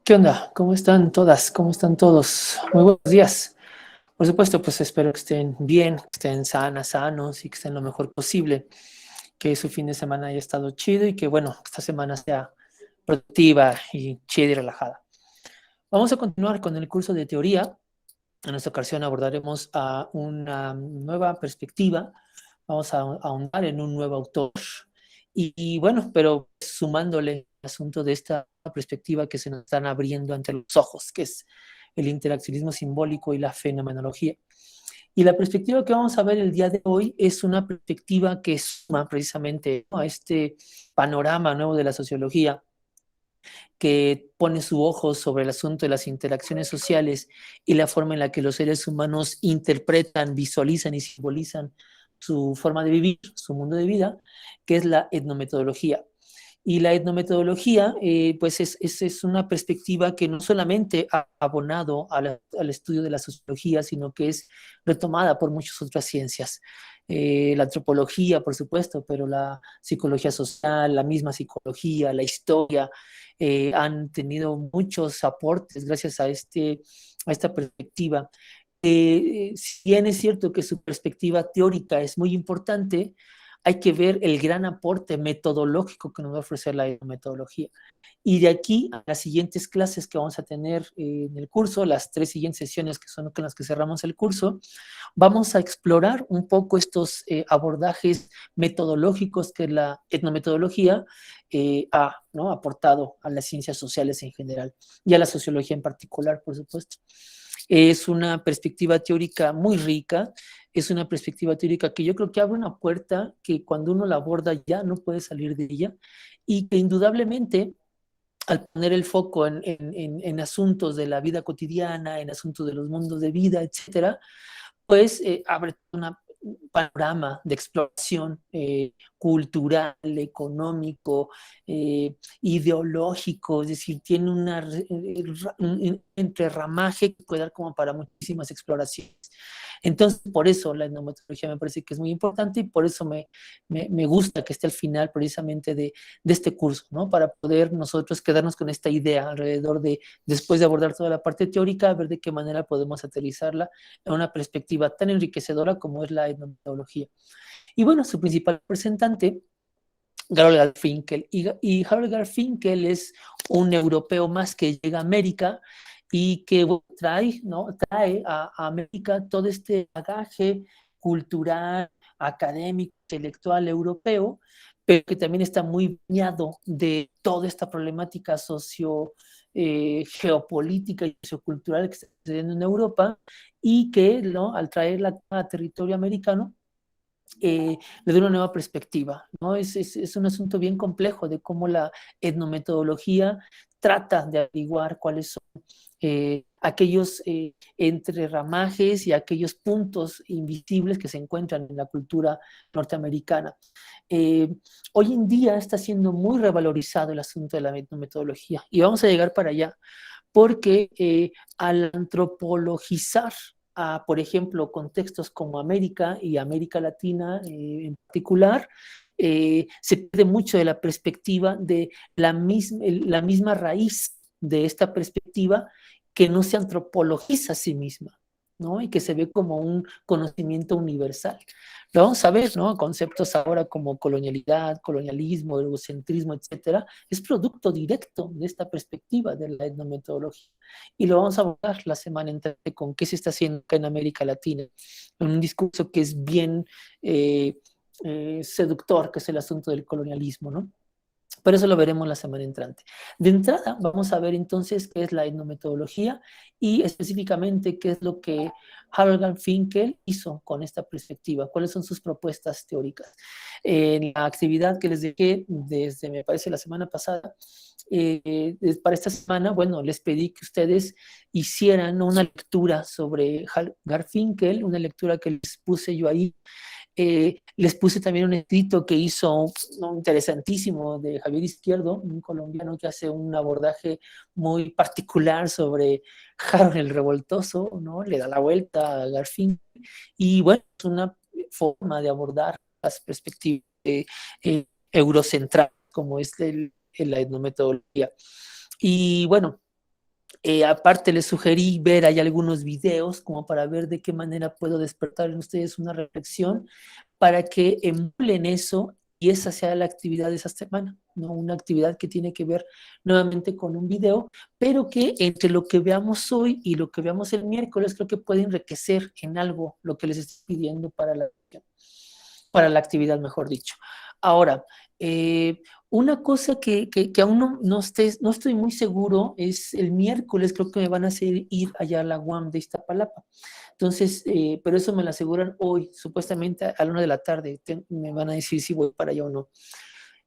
¿Qué onda? ¿Cómo están todas? ¿Cómo están todos? Muy buenos días. Por supuesto, pues espero que estén bien, que estén sanas, sanos y que estén lo mejor posible. Que su fin de semana haya estado chido y que, bueno, esta semana sea productiva y chida y relajada. Vamos a continuar con el curso de teoría. En esta ocasión abordaremos a una nueva perspectiva. Vamos a ahondar en un nuevo autor. Bueno, pero sumándole el asunto de esta perspectiva que se nos están abriendo ante los ojos, que es el interaccionismo simbólico y la fenomenología. Y la perspectiva que vamos a ver el día de hoy es una perspectiva que suma precisamente, ¿no?, a este panorama nuevo de la sociología, que pone su ojo sobre el asunto de las interacciones sociales y la forma en la que los seres humanos interpretan, visualizan y simbolizan su forma de vivir, su mundo de vida, que es la etnometodología. Y la etnometodología, pues es una perspectiva que no solamente ha abonado al estudio de la sociología, sino que es retomada por muchas otras ciencias. La antropología, por supuesto, pero la psicología social, la misma psicología, la historia, han tenido muchos aportes gracias a esta perspectiva. Si bien es cierto que su perspectiva teórica es muy importante, hay que ver el gran aporte metodológico que nos va a ofrecer la metodología. Y de aquí a las siguientes clases que vamos a tener en el curso, las 3 siguientes sesiones que son con las que cerramos el curso, vamos a explorar un poco estos abordajes metodológicos que la etnometodología ha, ¿no?, aportado a las ciencias sociales en general y a la sociología en particular, por supuesto. Es una perspectiva teórica muy rica, es una perspectiva teórica que yo creo que abre una puerta que cuando uno la aborda ya no puede salir de ella, y que indudablemente al poner el foco en asuntos de la vida cotidiana, en asuntos de los mundos de vida, etcétera, pues abre un panorama de exploración cultural, económico, ideológico, es decir, tiene un entreramaje que puede dar como para muchísimas exploraciones. Entonces, por eso la etnometodología me parece que es muy importante y por eso me gusta que esté al final precisamente de este curso, ¿no? Para poder nosotros quedarnos con esta idea alrededor de, después de abordar toda la parte teórica, ver de qué manera podemos aterrizarla en una perspectiva tan enriquecedora como es la etnometodología. Y bueno, su principal representante, Harold Garfinkel. Y Harold Garfinkel es un europeo más que llega a América y que, bueno, trae, ¿no?, trae a América todo este bagaje cultural, académico, intelectual europeo, pero que también está muy bañado de toda esta problemática geopolítica y sociocultural que está sucediendo en Europa, y que, ¿no?, al traerla a territorio americano, le da una nueva perspectiva, ¿no? Es un asunto bien complejo de cómo la etnometodología trata de averiguar cuáles son aquellos entreramajes y aquellos puntos invisibles que se encuentran en la cultura norteamericana. Eh, Hoy en día está siendo muy revalorizado el asunto de la etnometodología y vamos a llegar para allá porque al antropologizar por ejemplo, contextos como América y América Latina en particular, se pierde mucho de la perspectiva de la misma raíz de esta perspectiva, que no se antropologiza a sí misma, ¿no? Y que se ve como un conocimiento universal. Lo vamos a ver, ¿no? Conceptos ahora como colonialidad, colonialismo, eurocentrismo, etcétera, es producto directo de esta perspectiva de la etnometodología. Y lo vamos a abordar la semana entrante con qué se está haciendo acá en América Latina, en un discurso que es bien seductor, que es el asunto del colonialismo, ¿no? Pero eso lo veremos la semana entrante. De entrada, vamos a ver entonces qué es la etnometodología y específicamente qué es lo que Harold Finkel hizo con esta perspectiva, cuáles son sus propuestas teóricas. En la actividad que les dejé desde, me parece, la semana pasada, para esta semana, bueno, les pedí que ustedes hicieran una lectura sobre Garfinkel, una lectura que les puse yo ahí. Les puse también un escrito que hizo, ¿no?, interesantísimo, de Javier Izquierdo, un colombiano que hace un abordaje muy particular sobre Harold el Revoltoso, ¿no? Le da la vuelta a Garfinkel. Y bueno, es una forma de abordar las perspectivas eurocentrales, como es la etnometodología. Y bueno, Aparte les sugerí ver ahí algunos videos como para ver de qué manera puedo despertar en ustedes una reflexión para que emulen eso y esa sea la actividad de esa semana, ¿no? Una actividad que tiene que ver nuevamente con un video, pero que entre lo que veamos hoy y lo que veamos el miércoles creo que puede enriquecer en algo lo que les estoy pidiendo para la actividad, mejor dicho. Ahora, una cosa que aún no estoy muy seguro es el miércoles, creo que me van a hacer ir allá a la UAM de Iztapalapa. Entonces, pero eso me lo aseguran hoy, supuestamente a la 1 de la tarde. Me van a decir si voy para allá o no.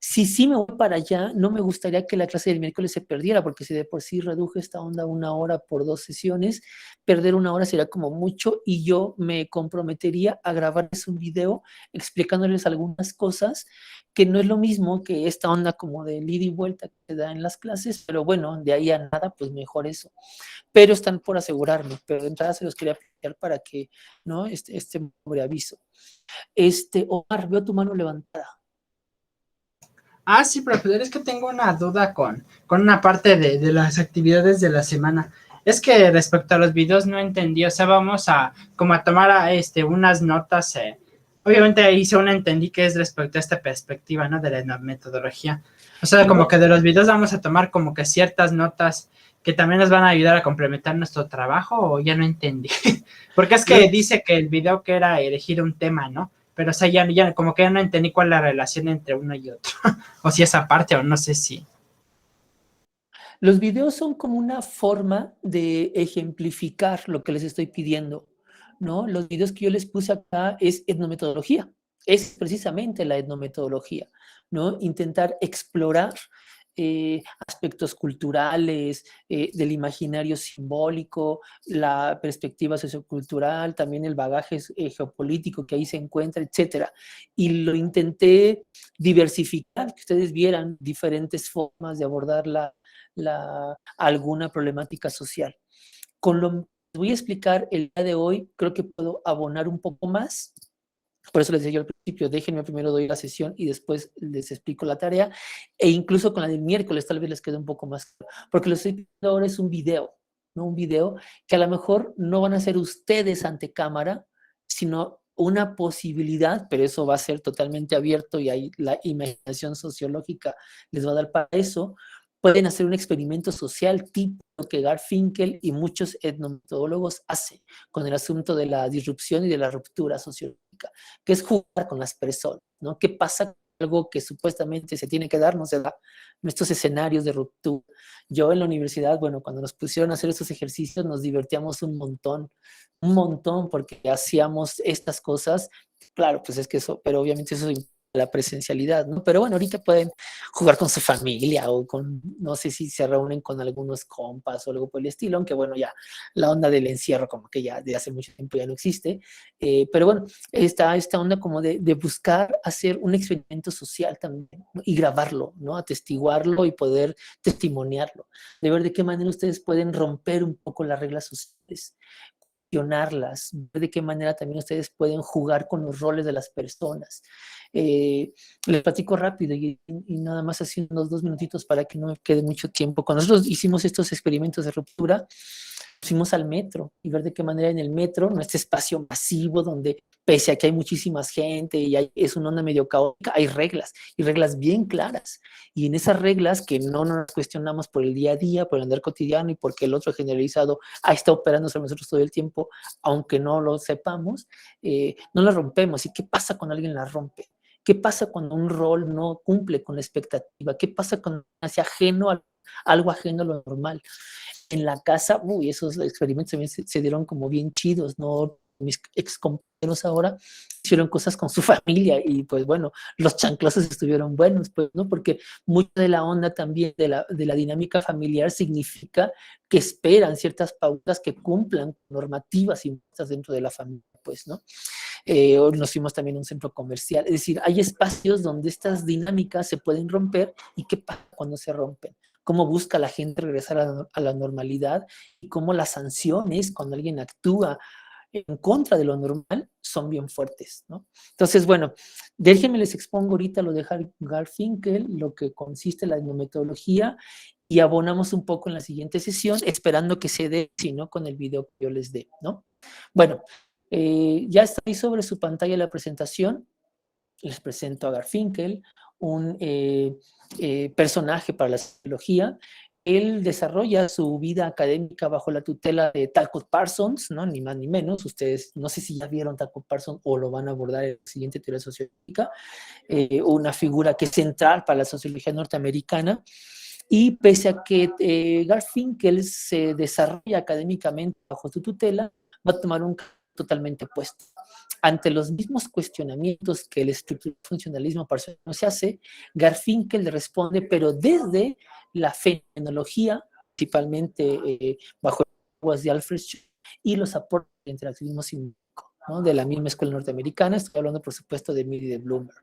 Si sí me voy para allá, no me gustaría que la clase del miércoles se perdiera, porque si de por sí reduje esta onda 1 hora por 2 sesiones, perder 1 hora sería como mucho y yo me comprometería a grabarles un video explicándoles algunas cosas que no es lo mismo que esta onda como de ida y vuelta que se da en las clases, pero bueno, de ahí a nada, pues mejor eso. Pero están por asegurarme, pero de entrada se los quería plantear para que, ¿no? Este aviso. Omar, veo tu mano levantada. Ah, sí, profe, es que tengo una duda con una parte de las actividades de la semana. Es que respecto a los videos no entendí, o sea, vamos a como a tomar unas notas. Obviamente ahí según entendí que es respecto a esta perspectiva, ¿no? De la metodología. O sea, como No, que de los videos vamos a tomar como que ciertas notas que también nos van a ayudar a complementar nuestro trabajo, o ya no entendí. Porque es que los, dice que el video que era elegir un tema, ¿no? Pero o sea, ya como que ya no entendí cuál es la relación entre uno y otro. O si esa parte, o no sé si. los videos son como una forma de ejemplificar lo que les estoy pidiendo, ¿no? Los videos que yo les puse acá es etnometodología, es precisamente la etnometodología, ¿no? Intentar explorar aspectos culturales, del imaginario simbólico, la perspectiva sociocultural, también el bagaje geopolítico que ahí se encuentra, etcétera. Y lo intenté diversificar, que ustedes vieran diferentes formas de abordar alguna problemática social. Con lo que voy a explicar el día de hoy, creo que puedo abonar un poco más. Por eso les decía yo al principio, déjenme primero doy la sesión y después les explico la tarea. E incluso con la del miércoles tal vez les quede un poco más claro. Porque lo que estoy pidiendo ahora es un video, ¿no? Un video que a lo mejor no van a ser ustedes ante cámara, sino una posibilidad, pero eso va a ser totalmente abierto y ahí la imaginación sociológica les va a dar para eso. Pueden hacer un experimento social tipo que Garfinkel y muchos etnometodólogos hacen con el asunto de la disrupción y de la ruptura sociológica, que es jugar con las personas, ¿no? ¿Qué pasa con algo que supuestamente se tiene que dar, no se da? Nuestros escenarios de ruptura. Yo en la universidad, bueno, cuando nos pusieron a hacer estos ejercicios, nos divertíamos un montón, porque hacíamos estas cosas. Claro, pues es que eso, pero obviamente eso la presencialidad, ¿no? Pero bueno, ahorita pueden jugar con su familia o con, no sé si se reúnen con algunos compas o algo por el estilo, aunque bueno, ya la onda del encierro como que ya de hace mucho tiempo ya no existe, pero bueno, esta onda como de buscar hacer un experimento social también, ¿no? Y grabarlo, ¿no? Atestiguarlo y poder testimoniarlo, de ver de qué manera ustedes pueden romper un poco las reglas sociales, cuestionarlas, ver de qué manera también ustedes pueden jugar con los roles de las personas. Les platico rápido y nada más así unos 2 minutitos para que no me quede mucho tiempo. Cuando nosotros hicimos estos experimentos de ruptura, fuimos al metro y ver de qué manera en el metro, en este espacio masivo donde pese a que hay muchísima gente y es una onda medio caótica, hay reglas y reglas bien claras. Y en esas reglas que no nos cuestionamos por el día a día, por el andar cotidiano y porque el otro generalizado está operando sobre nosotros todo el tiempo, aunque no lo sepamos, no las rompemos. ¿Y qué pasa cuando alguien la rompe? ¿Qué pasa cuando un rol no cumple con la expectativa? ¿Qué pasa cuando hace ajeno a algo ajeno a lo normal? En la casa, uy, esos experimentos también se dieron como bien chidos, ¿no? Mis ex compañeros ahora hicieron cosas con su familia y pues bueno, los chanclazos estuvieron buenos, pues, ¿no? Porque mucha de la onda también de la dinámica familiar significa que esperan ciertas pautas que cumplan normativas impuestas dentro de la familia, pues, ¿no? Nos fuimos también a un centro comercial, es decir, hay espacios donde estas dinámicas se pueden romper y qué pasa cuando se rompen, cómo busca la gente regresar a la normalidad y cómo las sanciones cuando alguien actúa en contra de lo normal son bien fuertes, ¿no? Entonces, bueno, Déjenme les expongo ahorita lo de Garfinkel, lo que consiste la etnometodología, y abonamos un poco en la siguiente sesión, esperando que se dé, si no, con el video que yo les dé, ¿no? Bueno, ya está ahí sobre su pantalla la presentación. Les presento a Garfinkel, un personaje para la sociología. Él desarrolla su vida académica bajo la tutela de Talcott Parsons, ¿no? Ni más ni menos. Ustedes no sé si ya vieron Talcott Parsons o lo van a abordar en la siguiente teoría sociológica, una figura que es central para la sociología norteamericana. Y pese a que Garfinkel se desarrolla académicamente bajo su tutela, va a tomar un camino totalmente opuesto. Ante los mismos cuestionamientos que el estructuralismo funcionalismo parcialmente se hace, Garfinkel le responde, pero desde la fenomenología, principalmente bajo las aguas de Alfred Schroeder, y los aportes del interactivismo simbólico, ¿no? De la misma escuela norteamericana. Estoy hablando, por supuesto, de Mill y de Bloomberg.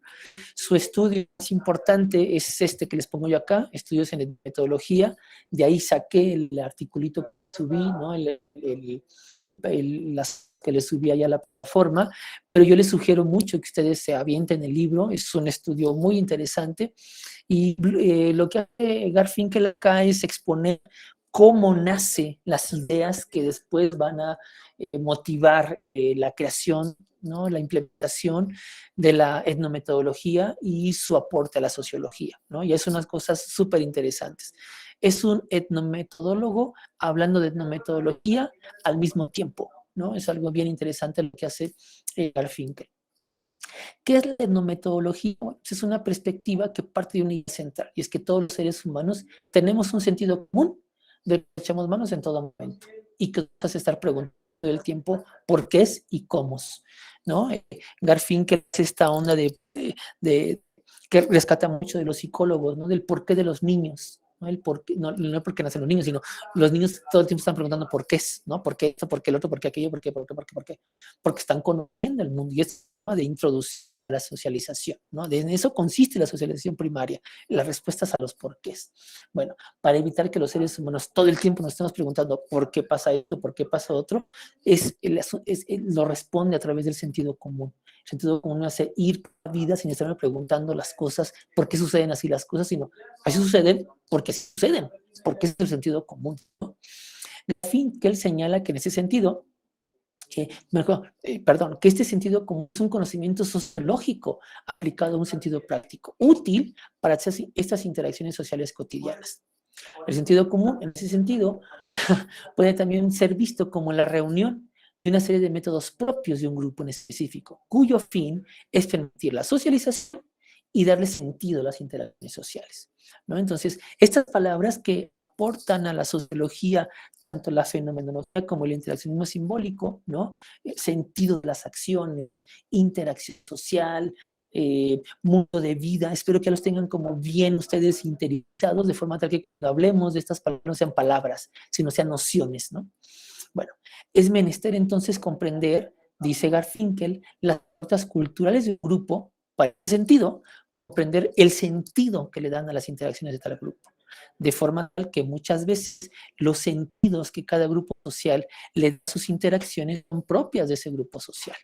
Su estudio más importante es este que les pongo yo acá, estudios en metodología. De ahí saqué el articulito que subí, ¿no? Las que les subí allá a la plataforma, pero yo les sugiero mucho que ustedes se avienten el libro. Es un estudio muy interesante, y lo que hace Garfinkel acá es exponer cómo nacen las ideas que después van a motivar la creación, ¿no? La implementación de la etnometodología y su aporte a la sociología, ¿no? Y es unas cosas súper interesantes. Es un etnometodólogo hablando de etnometodología al mismo tiempo, ¿no? Es algo bien interesante lo que hace Garfinkel. ¿Qué es la etnometodología? Bueno, pues es una perspectiva que parte de una idea central, y es que todos los seres humanos tenemos un sentido común de que echamos manos en todo momento, y que nos hace estar preguntando todo el tiempo por qué es y cómo es, ¿no? Garfinkel es esta onda de que rescata mucho de los psicólogos, ¿no? Del porqué de los niños, ¿no? El por qué, no porque nacen los niños, sino los niños todo el tiempo están preguntando por qué es, ¿no? ¿Por qué esto? ¿Por qué el otro? ¿Por qué aquello? ¿Por qué? ¿Por qué? ¿Por qué? ¿Por qué? Porque están conociendo el mundo, y es de introducir la socialización, ¿no? En eso consiste la socialización primaria, las respuestas a los porqués. Bueno, para evitar que los seres humanos todo el tiempo nos estemos preguntando por qué pasa esto, por qué pasa otro, lo responde a través del sentido común. El sentido común hace ir por la vida sin estarme preguntando las cosas, por qué suceden así las cosas, sino así suceden porque suceden, porque es el sentido común, ¿no? De fin, que él señala que en ese sentido, que este sentido común es un conocimiento sociológico aplicado a un sentido práctico, útil para estas interacciones sociales cotidianas. El sentido común, en ese sentido, puede también ser visto como la reunión de una serie de métodos propios de un grupo en específico, cuyo fin es permitir la socialización y darle sentido a las interacciones sociales, ¿no? Entonces, estas palabras que aportan a la sociología tanto la fenomenología como el interaccionismo simbólico, ¿no? Sentido de las acciones, interacción social, mundo de vida. Espero que los tengan como bien ustedes interiorizados, de forma tal que cuando hablemos de estas palabras no sean palabras, sino sean nociones, ¿no? Bueno, es menester entonces comprender, dice Garfinkel, las pautas culturales de un grupo, para ese sentido, comprender el sentido que le dan a las interacciones de tal grupo, de forma tal que muchas veces los sentidos que cada grupo social le da a sus interacciones son propias de ese grupo social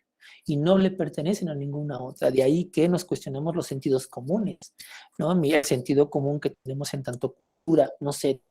y no le pertenecen a ninguna otra. De ahí que nos cuestionamos los sentidos comunes, ¿no? Mira, el sentido común que tenemos en tanto cultura, no sé,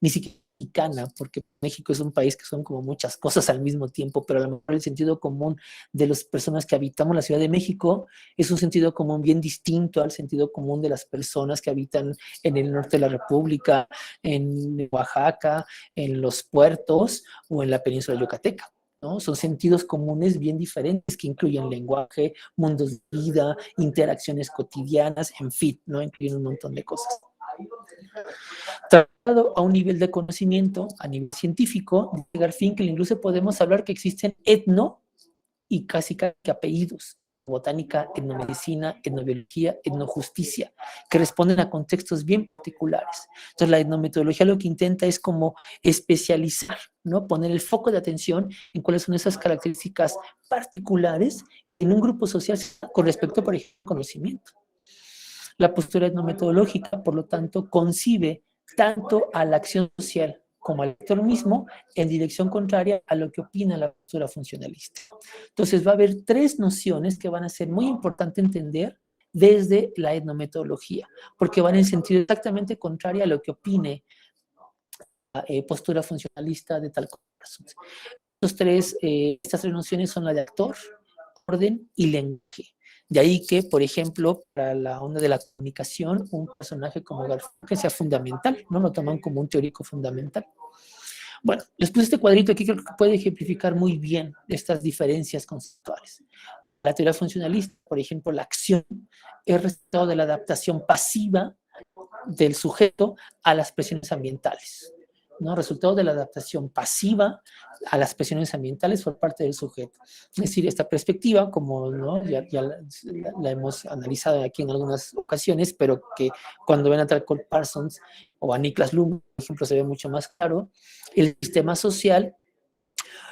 ni siquiera mexicana, porque México es un país que son como muchas cosas al mismo tiempo, pero a lo mejor el sentido común de las personas que habitamos la Ciudad de México es un sentido común bien distinto al sentido común de las personas que habitan en el norte de la República, en Oaxaca, en los puertos o en la península yucateca, ¿no? Son sentidos comunes bien diferentes que incluyen lenguaje, mundos de vida, interacciones cotidianas, en fin, ¿no? Incluyen un montón de cosas. Tratado a un nivel de conocimiento, a nivel científico, de Garfinkel, incluso podemos hablar que existen etno y casi que apellidos, botánica, etnomedicina, etnobiología, etnojusticia, que responden a contextos bien particulares. Entonces, la etnometodología lo que intenta es como especializar, ¿no? Poner el foco de atención en cuáles son esas características particulares en un grupo social con respecto, por ejemplo, al conocimiento. La postura etnometodológica, por lo tanto, concibe tanto a la acción social como al lector mismo en dirección contraria a lo que opina la postura funcionalista. Entonces va a haber tres nociones que van a ser muy importantes entender desde la etnometodología, porque van en sentido exactamente contrario a lo que opine la postura funcionalista de tal cosa. Estas tres nociones son la de actor, orden y lenguaje. De ahí que, por ejemplo, para la onda de la comunicación, un personaje como Garfunkel sea fundamental, ¿no? Lo toman como un teórico fundamental. Bueno, les puse este cuadrito aquí, creo que puede ejemplificar muy bien estas diferencias conceptuales. La teoría funcionalista, por ejemplo, la acción es resultado de la adaptación pasiva del sujeto a las presiones ambientales, ¿no? Resultado de la adaptación pasiva a las presiones ambientales por parte del sujeto. Es decir, esta perspectiva, como, ¿no?, ya la hemos analizado aquí en algunas ocasiones, pero que cuando ven a tal Cole Parsons o a Niklas Luhmann, por ejemplo, se ve mucho más claro. El sistema social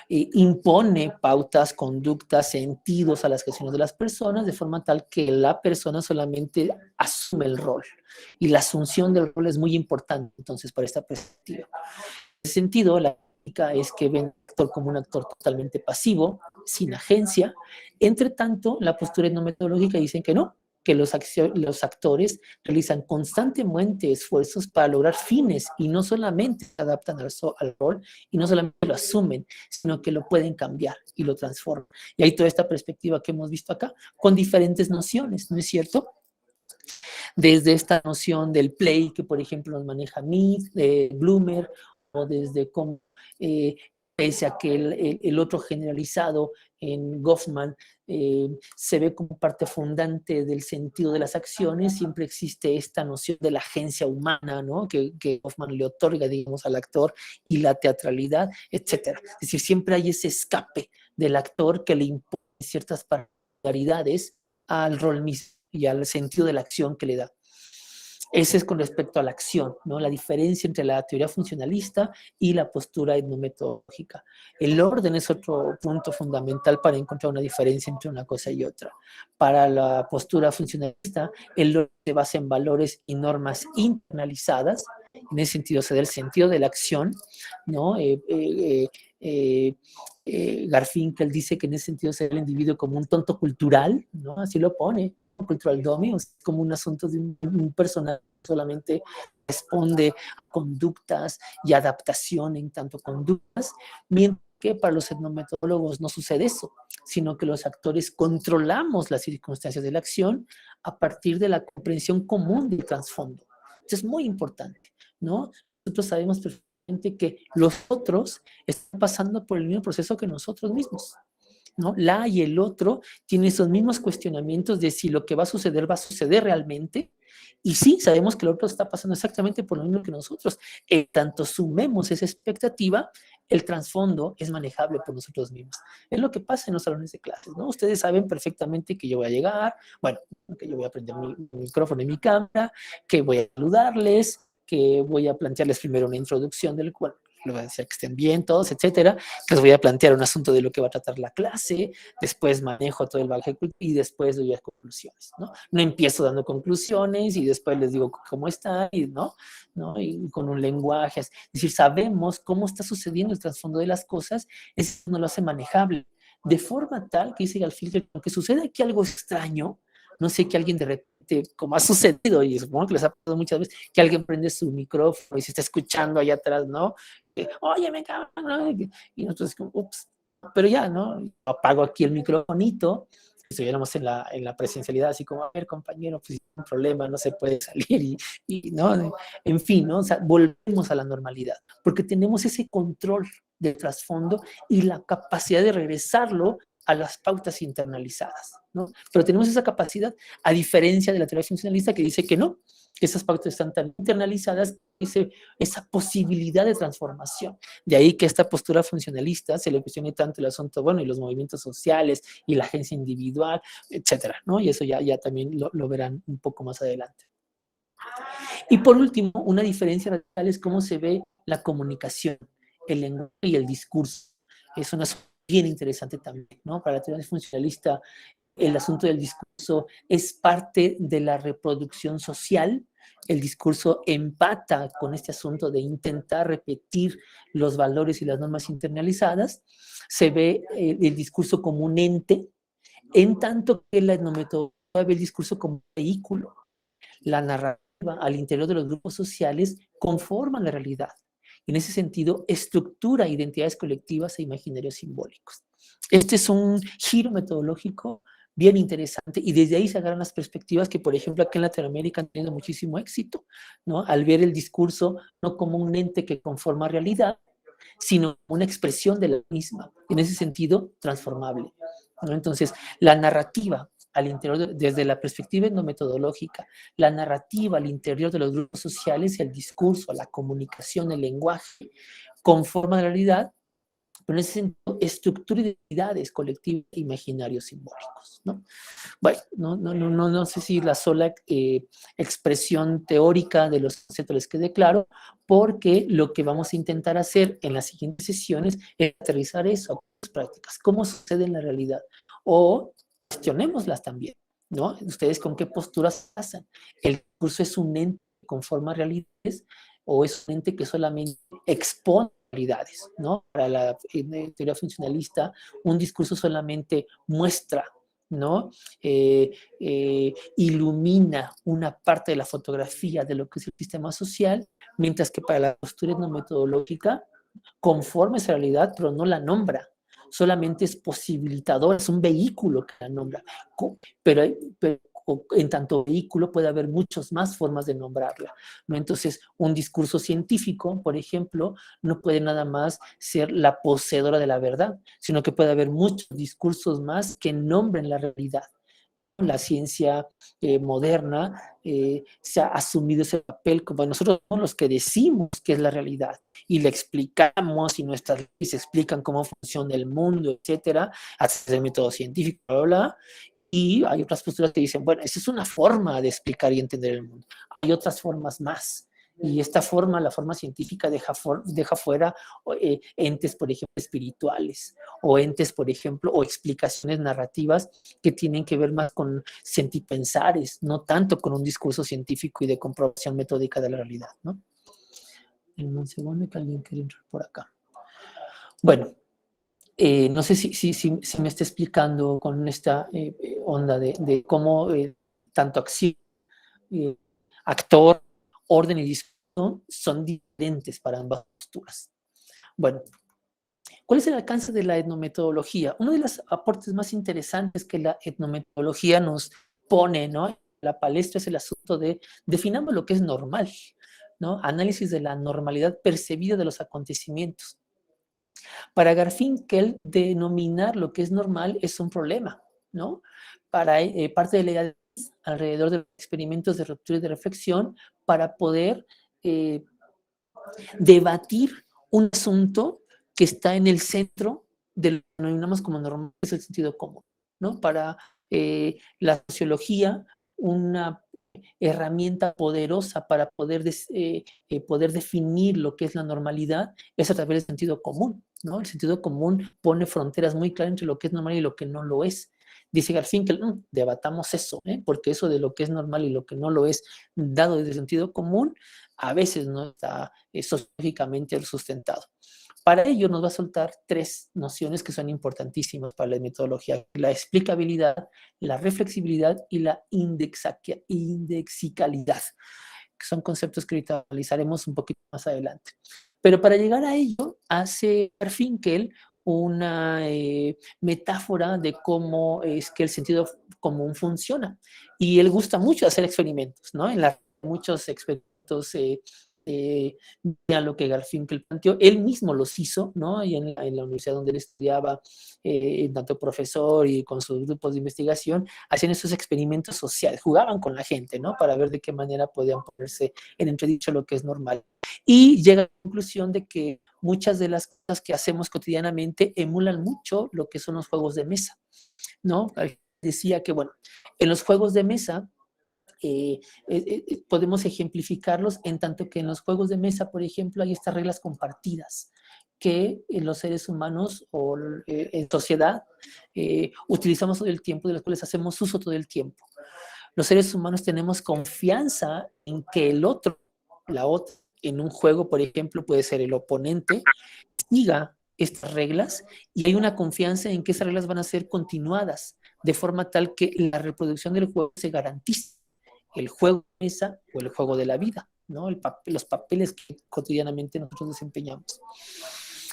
impone pautas, conductas, sentidos a las acciones de las personas de forma tal que la persona solamente asume el rol. Y la asunción del rol es muy importante, entonces, para esta perspectiva. En ese sentido, la crítica es que ven al actor como un actor totalmente pasivo, sin agencia. Entre tanto, la postura etnometodológica dicen que no, que los actores realizan constantemente esfuerzos para lograr fines y no solamente se adaptan al rol y no solamente lo asumen, sino que lo pueden cambiar y lo transforman. Y hay toda esta perspectiva que hemos visto acá con diferentes nociones, ¿no es cierto? Desde esta noción del play que, por ejemplo, nos maneja Mead, Blumer, o desde cómo, pese a que el otro generalizado en Goffman se ve como parte fundante del sentido de las acciones, siempre existe esta noción de la agencia humana, ¿no?, que Goffman le otorga, digamos, al actor, y la teatralidad, etcétera. Es decir, siempre hay ese escape del actor que le impone ciertas particularidades al rol mismo y al sentido de la acción que le da. Ese es con respecto a la acción, ¿no? La diferencia entre la teoría funcionalista y la postura etnometodológica. El orden es otro punto fundamental para encontrar una diferencia entre una cosa y otra. Para la postura funcionalista, el orden se basa en valores y normas internalizadas. En ese sentido se da el sentido de la acción, ¿no? Garfinkel dice que en ese sentido se ve el individuo como un tonto cultural, ¿no? Así lo pone, cultural dummy, o sea, como un asunto de un personaje que solamente responde a conductas y adaptación en tanto conductas, mientras que para los etnometodólogos no sucede eso, sino que los actores controlamos las circunstancias de la acción a partir de la comprensión común del trasfondo. Eso es muy importante, ¿no? Nosotros sabemos perfectamente que los otros están pasando por el mismo proceso que nosotros mismos, ¿no? La y el otro tienen esos mismos cuestionamientos de si lo que va a suceder realmente. Y sí, sabemos que el otro está pasando exactamente por lo mismo que nosotros. Tanto sumemos esa expectativa, el trasfondo es manejable por nosotros mismos. Es lo que pasa en los salones de clases, ¿no? Ustedes saben perfectamente que yo voy a llegar, bueno, que yo voy a prender mi micrófono y mi cámara, que voy a saludarles, que voy a plantearles primero una introducción del cual les voy a decir que estén bien todos, etcétera. Les voy a plantear un asunto de lo que va a tratar la clase, después manejo todo el bagaje y después doy las conclusiones, ¿no? No empiezo dando conclusiones y después les digo cómo está, y, ¿no? Y con un lenguaje, es decir, sabemos cómo está sucediendo el trasfondo de las cosas, eso no lo hace manejable, de forma tal que dice Garfinkel, aunque sucede aquí algo extraño, no sé, que alguien de repente, como ha sucedido, y supongo que les ha pasado muchas veces, que alguien prende su micrófono y se está escuchando allá atrás, ¿no? Oye, me cago, ¿no? Y nosotros como, ups, pero ya, ¿no? Apago aquí el microfonito, si estuviéramos en la presencialidad, así como, a ver, compañero, pues un problema, no se puede salir, ¿no? En fin, ¿no? O sea, volvemos a la normalidad, porque tenemos ese control del trasfondo y la capacidad de regresarlo a las pautas internalizadas, ¿no? Pero tenemos esa capacidad, a diferencia de la teoría funcionalista que dice que no, que esas pautas están tan internalizadas, esa posibilidad de transformación. De ahí que esta postura funcionalista se le cuestione tanto el asunto, bueno, y los movimientos sociales y la agencia individual, etcétera, ¿no? Y eso ya también lo verán un poco más adelante. Y por último, una diferencia radical es cómo se ve la comunicación, el lenguaje y el discurso. Es una bien interesante también, ¿no? Para la teoría funcionalista, el asunto del discurso es parte de la reproducción social, El discurso empata con este asunto de intentar repetir los valores y las normas internalizadas. Se ve el discurso como un ente, en tanto que la etnometodología ve el discurso como un vehículo. La narrativa al interior de los grupos sociales conforma la realidad. En ese sentido, estructura identidades colectivas e imaginarios simbólicos. Este es un giro metodológico bien interesante y desde ahí se agarran las perspectivas que, por ejemplo, aquí en Latinoamérica han tenido muchísimo éxito, ¿no? Al ver el discurso no como un ente que conforma realidad, sino una expresión de la misma, en ese sentido, transformable, ¿no? Entonces, la narrativa al interior, desde la perspectiva etnometodológica, la narrativa al interior de los grupos sociales y el discurso, la comunicación, el lenguaje, conforma la realidad, pero en ese sentido, estructura identidades colectivas e imaginarios simbólicos, ¿no? Bueno, no sé si la sola expresión teórica de los conceptos les quede claro, porque lo que vamos a intentar hacer en las siguientes sesiones es aterrizar eso a las prácticas, cómo sucede en la realidad, o cuestionémoslas también, ¿no? Ustedes con qué posturas pasan. ¿El discurso es un ente que conforma realidades o es un ente que solamente expone realidades, ¿no? Para la teoría funcionalista, un discurso solamente muestra, ¿no? Ilumina una parte de la fotografía de lo que es el sistema social, mientras que para la postura etnometodológica conforma esa realidad, pero no la nombra. Solamente es posibilitador, es un vehículo que la nombra. Pero en tanto vehículo puede haber muchas más formas de nombrarla, ¿no? Entonces, un discurso científico, por ejemplo, no puede nada más ser la poseedora de la verdad, sino que puede haber muchos discursos más que nombren la realidad. La ciencia moderna se ha asumido ese papel como nosotros somos los que decimos que es la realidad y le explicamos y nuestras leyes explican cómo funciona el mundo, etcétera, a través del método científico, bla, bla, bla. Y hay otras posturas que dicen, bueno, esa es una forma de explicar y entender el mundo. Hay otras formas más. Y esta forma, la forma científica, deja fuera entes, por ejemplo, espirituales, o entes, por ejemplo, o explicaciones narrativas que tienen que ver más con sentipensares, no tanto con un discurso científico y de comprobación metódica de la realidad, ¿no? En un segundo que alguien quiere entrar por acá. Bueno, no sé si me está explicando con esta onda de cómo tanto acción, actor, orden y discurso son diferentes para ambas posturas. Bueno, ¿cuál es el alcance de la etnometodología? Uno de los aportes más interesantes que la etnometodología nos pone, ¿no?, en la palestra es el asunto de definamos lo que es normal, ¿no? Análisis de la normalidad percibida de los acontecimientos. Para Garfinkel, denominar lo que es normal es un problema, ¿no? Para parte de la idea alrededor de los experimentos de ruptura y de reflexión para poder debatir un asunto que está en el centro de lo que denominamos como normal, que es el sentido común, ¿no? Para la sociología, una herramienta poderosa para poder definir lo que es la normalidad es a través del sentido común, ¿no? El sentido común pone fronteras muy claras entre lo que es normal y lo que no lo es. Dice Garfinkel, debatamos eso, porque eso de lo que es normal y lo que no lo es, dado desde el sentido común, a veces no está sociológicamente sustentado. Para ello nos va a soltar tres nociones que son importantísimas para la metodología: la explicabilidad, la reflexibilidad y la indexicalidad, que son conceptos que ahorita analizaremos un poquito más adelante. Pero para llegar a ello, hace Garfinkel una metáfora de cómo es que el sentido común funciona. Y él gusta mucho hacer experimentos, ¿no? Muchos experimentos a lo que Garfinkel planteó, él mismo los hizo, ¿no? Y en la universidad donde él estudiaba, tanto profesor y con sus grupos de investigación, hacían esos experimentos sociales, jugaban con la gente, ¿no? Para ver de qué manera podían ponerse en entredicho lo que es normal. Y llega a la conclusión de que muchas de las cosas que hacemos cotidianamente emulan mucho lo que son los juegos de mesa, ¿no? Decía que, bueno, en los juegos de mesa, podemos ejemplificarlos en tanto que en los juegos de mesa, por ejemplo, hay estas reglas compartidas que los seres humanos o en sociedad utilizamos todo el tiempo, de las cuales hacemos uso todo el tiempo. Los seres humanos tenemos confianza en que el otro, la otra, en un juego, por ejemplo, puede ser el oponente, siga estas reglas y hay una confianza en que esas reglas van a ser continuadas de forma tal que la reproducción del juego se garantice. El juego de mesa o el juego de la vida, ¿no? Los papeles que cotidianamente nosotros desempeñamos.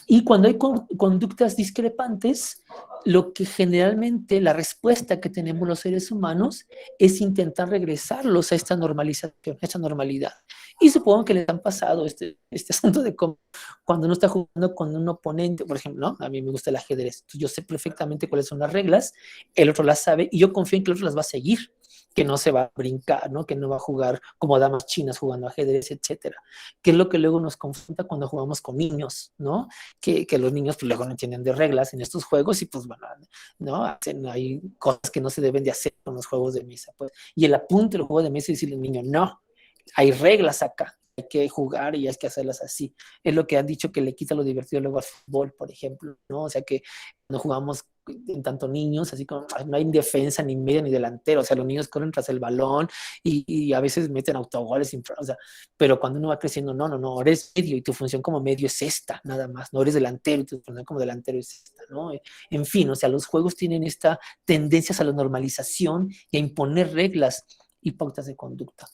Y cuando hay conductas discrepantes, lo que generalmente la respuesta que tenemos los seres humanos es intentar regresarlos a esta normalización, a esta normalidad. Y supongo que les han pasado este asunto de cómo cuando uno está jugando con un oponente, por ejemplo, ¿no? A mí me gusta el ajedrez, yo sé perfectamente cuáles son las reglas, el otro las sabe y yo confío en que el otro las va a seguir, que no se va a brincar, ¿no? Que no va a jugar como damas chinas jugando ajedrez, etcétera. Que es lo que luego nos confronta cuando jugamos con niños, ¿no? Que los niños pues, luego no entienden de reglas en estos juegos y pues bueno, ¿no? Hay cosas que no se deben de hacer con los juegos de mesa. Pues. Y el apunte del juego de mesa es decirle al niño, no, hay reglas acá, hay que jugar y hay que hacerlas así. Es lo que han dicho que le quita lo divertido luego al fútbol, por ejemplo, ¿no? O sea que cuando jugamos en tanto niños, así como no hay defensa, ni media, ni delantero, o sea, los niños corren tras el balón y a veces meten autogoles, o sea, pero cuando uno va creciendo, no, eres medio y tu función como medio es esta, nada más, no eres delantero y tu función como delantero es esta, ¿no? En fin, o sea, los juegos tienen esta tendencia a la normalización y a imponer reglas y pautas de conducta.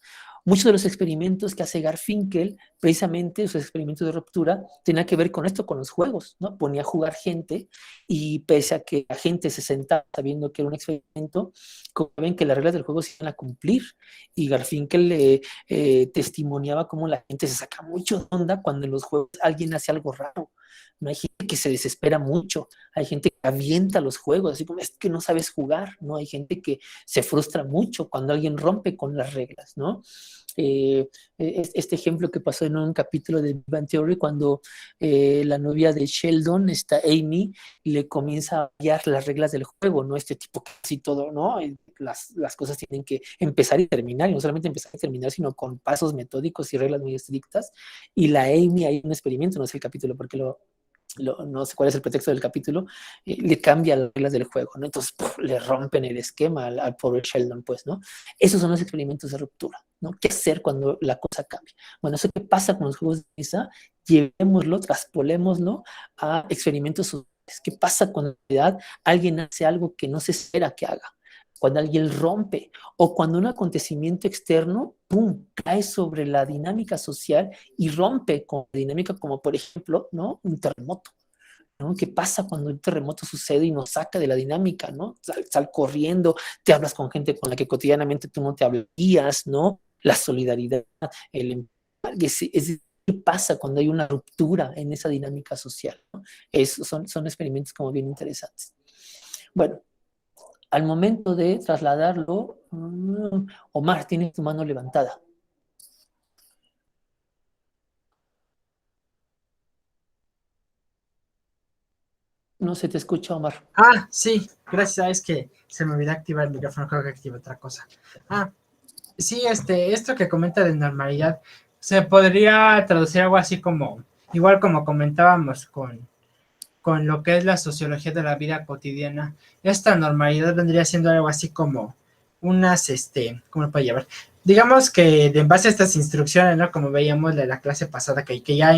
Muchos de los experimentos que hace Garfinkel, precisamente sus experimentos de ruptura, tenían que ver con esto, con los juegos, ¿no? Ponía a jugar gente y pese a que la gente se sentaba sabiendo que era un experimento, como ven que las reglas del juego se iban a cumplir y Garfinkel testimoniaba cómo la gente se saca mucho de onda cuando en los juegos alguien hace algo raro. No hay gente que se desespera mucho, hay gente que avienta los juegos, así como es que no sabes jugar, ¿no? Hay gente que se frustra mucho cuando alguien rompe con las reglas, ¿no? Este ejemplo que pasó en un capítulo de Big Bang Theory cuando la novia de Sheldon, esta Amy, le comienza a hallar las reglas del juego, ¿no? Este tipo casi todo, ¿no? Las cosas tienen que empezar y terminar, y no solamente empezar y terminar, sino con pasos metódicos y reglas muy estrictas. Y la Amy, hay un experimento, no sé el capítulo porque no sé cuál es el pretexto del capítulo, le cambia las reglas del juego, ¿no? Entonces le rompen el esquema al pobre Sheldon, pues, ¿no? Esos son los experimentos de ruptura, ¿no? ¿Qué hacer cuando la cosa cambia? Bueno, eso que pasa con los juegos de mesa, llevémoslo, traspolémoslo a experimentos sociales. ¿Qué pasa cuando en realidad alguien hace algo que no se espera que haga? Cuando alguien rompe o cuando un acontecimiento externo, ¡pum!, cae sobre la dinámica social y rompe con la dinámica como por ejemplo, ¿no? Un terremoto, ¿no? ¿Qué pasa cuando un terremoto sucede y nos saca de la dinámica, ¿no? Sal corriendo, te hablas con gente con la que cotidianamente tú no te hablarías, ¿no? La solidaridad, el ¿qué pasa cuando hay una ruptura en esa dinámica social, ¿no? Son experimentos como bien interesantes. Bueno, al momento de trasladarlo, Omar, tienes tu mano levantada. No se te escucha, Omar. Ah, sí, gracias. Es que se me olvidó activar el micrófono, creo que activo otra cosa. Ah, sí, esto que comenta de normalidad, se podría traducir algo así como, igual como comentábamos con lo que es la sociología de la vida cotidiana. Esta normalidad vendría siendo algo así como unas, ¿cómo lo puede llevar? Digamos que en base a estas instrucciones, ¿no? Como veíamos de la clase pasada, que ya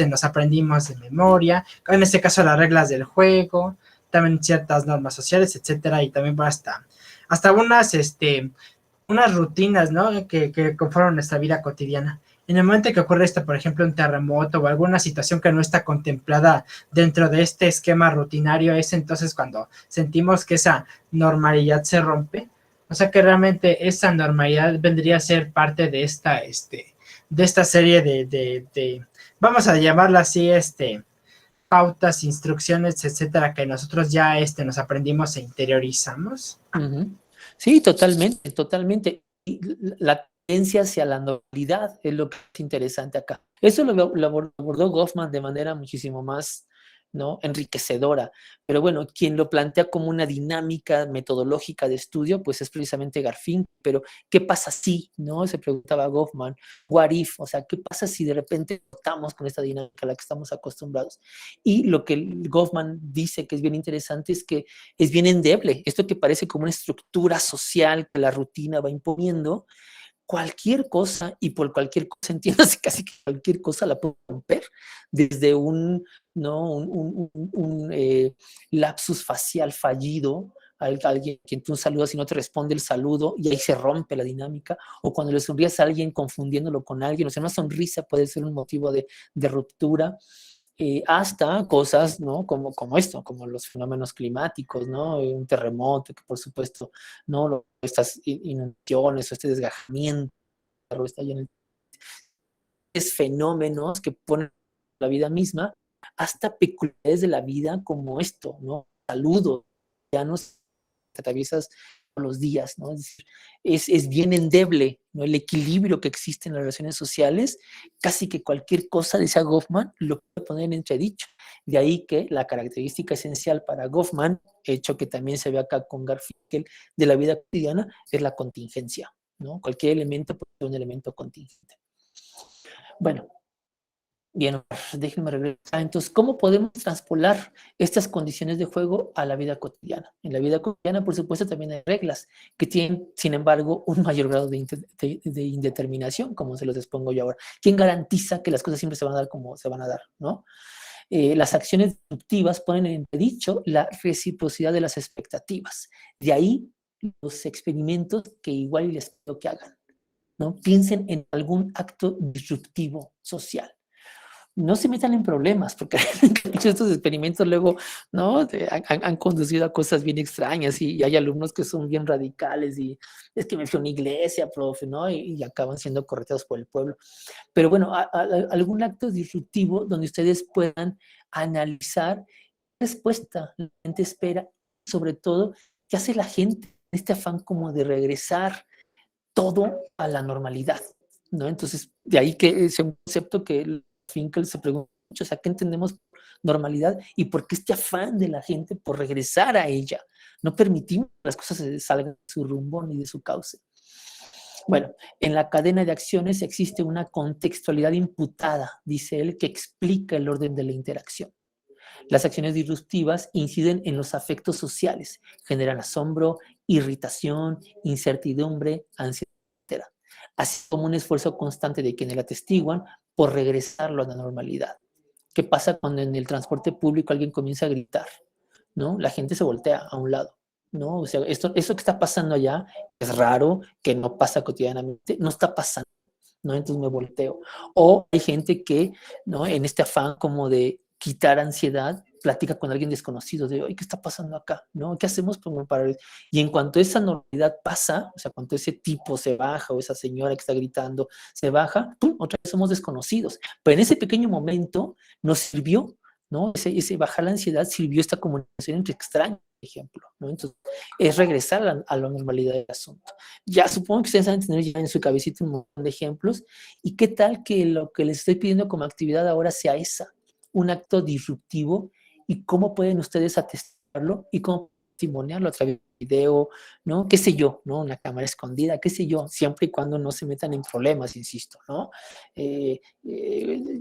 nos aprendimos de memoria, en este caso las reglas del juego, también ciertas normas sociales, etcétera, y también hasta unas rutinas, ¿no? Que conforman nuestra vida cotidiana. En el momento que ocurre esto, por ejemplo, un terremoto o alguna situación que no está contemplada dentro de este esquema rutinario, es entonces cuando sentimos que esa normalidad se rompe. O sea que realmente esa normalidad vendría a ser parte de esta serie de vamos a llamarla así, pautas, instrucciones, etcétera, que nosotros ya nos aprendimos e interiorizamos. Sí, totalmente, totalmente. Y la tendencia hacia la normalidad es lo que es interesante acá. Eso lo abordó Goffman de manera muchísimo más ¿no? Enriquecedora. Pero bueno, quien lo plantea como una dinámica metodológica de estudio, pues es precisamente Garfinkel. Pero, ¿qué pasa si, no? Se preguntaba Goffman, what if, o sea, ¿qué pasa si de repente cortamos con esta dinámica a la que estamos acostumbrados? Y lo que Goffman dice que es bien interesante es que es bien endeble. Esto que parece como una estructura social que la rutina va imponiendo, cualquier cosa, y por cualquier cosa entiéndase casi que cualquier cosa la puede romper, desde un, ¿no? Lapsus facial fallido, alguien quien tú saludas y no te responde el saludo, y ahí se rompe la dinámica, o cuando le sonríes a alguien confundiéndolo con alguien, o sea, una sonrisa puede ser un motivo de ruptura, hasta cosas, ¿no? Como esto, como los fenómenos climáticos, ¿no? Un terremoto, que por supuesto, ¿no? Estas inundaciones o este desgajamiento, está lleno de fenómenos que ponen la vida misma, hasta peculiaridades de la vida como esto, ¿no? Saludos, ya no te atraviesas los días, ¿no? Es decir, es bien endeble, ¿no? El equilibrio que existe en las relaciones sociales, casi que cualquier cosa, decía Goffman, lo puede poner en entredicho. De ahí que la característica esencial para Goffman, hecho que también se ve acá con Garfinkel, de la vida cotidiana, es la contingencia, ¿no? Cualquier elemento puede ser un elemento contingente. Bueno, bien, déjenme regresar. Entonces, ¿cómo podemos transpolar estas condiciones de juego a la vida cotidiana? En la vida cotidiana, por supuesto, también hay reglas que tienen, sin embargo, un mayor grado de indeterminación, como se los expongo yo ahora. ¿Quién garantiza que las cosas siempre se van a dar como se van a dar, no? Las acciones disruptivas ponen en entredicho la reciprocidad de las expectativas. De ahí los experimentos que igual les pido que hagan, ¿no? Piensen en algún acto disruptivo social. No se metan en problemas, porque estos experimentos luego, ¿no? Han conducido a cosas bien extrañas, y hay alumnos que son bien radicales y es que me fui a una iglesia, profe, ¿no? Y acaban siendo correteados por el pueblo. Pero bueno, algún acto disruptivo donde ustedes puedan analizar qué respuesta la gente espera, sobre todo, qué hace la gente en este afán como de regresar todo a la normalidad, ¿no? Entonces, de ahí que es un concepto que Finkel se pregunta mucho, o sea, ¿qué entendemos por normalidad y por qué este afán de la gente por regresar a ella? No permitimos que las cosas se salgan de su rumbo ni de su cauce. Bueno, en la cadena de acciones existe una contextualidad imputada, dice él, que explica el orden de la interacción. Las acciones disruptivas inciden en los afectos sociales, generan asombro, irritación, incertidumbre, ansiedad, etcétera, así como un esfuerzo constante de quienes la atestiguan por regresarlo a la normalidad. ¿Qué pasa cuando en el transporte público alguien comienza a gritar? ¿No? La gente se voltea a un lado, ¿no? O sea, esto que está pasando allá es raro, que no pasa cotidianamente, no está pasando, ¿no? Entonces me volteo. O hay gente que, ¿no? En este afán como de quitar ansiedad, platica con alguien desconocido de, oye, ¿qué está pasando acá? ¿No? ¿Qué hacemos como para...? Y en cuanto esa normalidad pasa, o sea, cuando ese tipo se baja o esa señora que está gritando se baja, ¡pum!, otra vez somos desconocidos. Pero en ese pequeño momento nos sirvió, ¿no? Ese bajar la ansiedad sirvió esta comunicación entre extraños, por ejemplo, ¿no? Entonces, es regresar a la normalidad del asunto. Ya supongo que ustedes van a tener ya en su cabecita un montón de ejemplos. ¿Y qué tal que lo que les estoy pidiendo como actividad ahora sea esa, un acto disruptivo? ¿Y cómo pueden ustedes atestarlo y cómo testimoniarlo a través de video, ¿no? ¿Qué sé yo, ¿no? Una cámara escondida, qué sé yo, siempre y cuando no se metan en problemas, insisto, ¿no?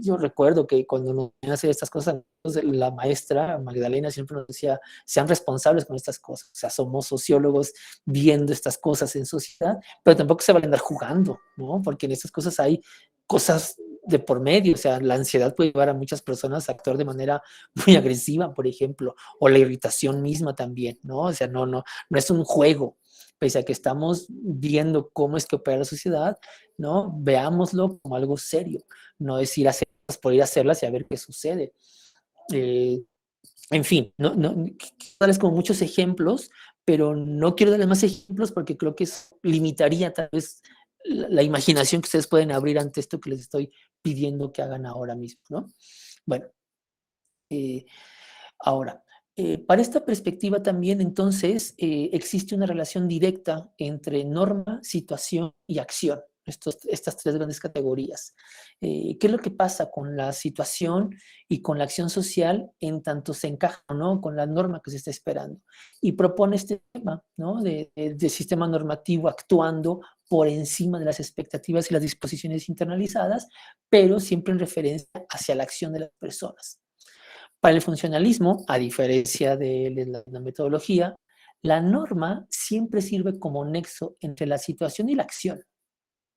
Yo recuerdo que cuando nos iban a hacer estas cosas, la maestra Magdalena siempre nos decía, sean responsables con estas cosas, o sea, somos sociólogos viendo estas cosas en sociedad, pero tampoco se van a andar jugando, ¿no? Porque en estas cosas hay cosas de por medio, o sea, la ansiedad puede llevar a muchas personas a actuar de manera muy agresiva, por ejemplo, o la irritación misma también, ¿no? O sea, no es un juego, pese a que estamos viendo cómo es que opera la sociedad, ¿no? Veámoslo como algo serio, no es ir a hacerlas por ir a hacerlas y a ver qué sucede. Eh, en fin, quiero darles como muchos ejemplos, pero no quiero darles más ejemplos porque creo que limitaría tal vez la imaginación que ustedes pueden abrir ante esto que les estoy pidiendo que hagan ahora mismo, ¿no? Bueno, eh, ahora, para esta perspectiva también entonces existe una relación directa entre norma, situación y acción. estas tres grandes categorías. ¿Qué es lo que pasa con la situación y con la acción social en tanto se encaja, ¿no?, con la norma que se está esperando? Y propone este tema, ¿no?, de sistema normativo actuando por encima de las expectativas y las disposiciones internalizadas, pero siempre en referencia hacia la acción de las personas. Para el funcionalismo, a diferencia de la metodología, la norma siempre sirve como nexo entre la situación y la acción.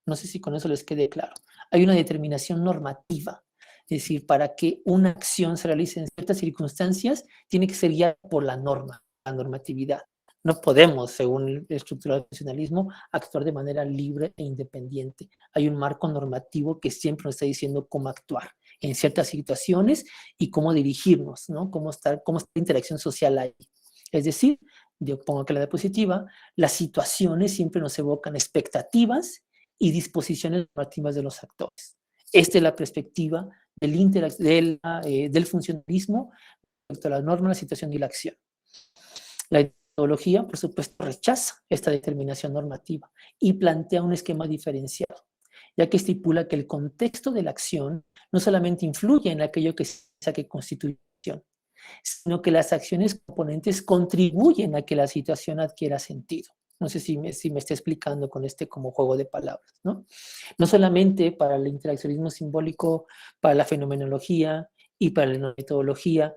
No sé si con eso les quede claro. Hay una determinación normativa, es decir, para que una acción se realice en ciertas circunstancias, tiene que ser guiada por la norma, la normatividad. No podemos, según la estructura del funcionalismo, actuar de manera libre e independiente. Hay un marco normativo que siempre nos está diciendo cómo actuar en ciertas situaciones y cómo dirigirnos, ¿no? Cómo está la interacción social ahí. Es decir, yo pongo que la diapositiva, las situaciones siempre nos evocan expectativas y disposiciones normativas de los actores. Esta es la perspectiva del funcionalismo respecto a la norma, la situación y la acción. La metodología, por supuesto, rechaza esta determinación normativa y plantea un esquema diferenciado, ya que estipula que el contexto de la acción no solamente influye en aquello que constituye acción, sino que las acciones componentes contribuyen a que la situación adquiera sentido. No sé si me está explicando con este como juego de palabras, ¿no? No solamente para el interaccionismo simbólico, para la fenomenología y para la metodología,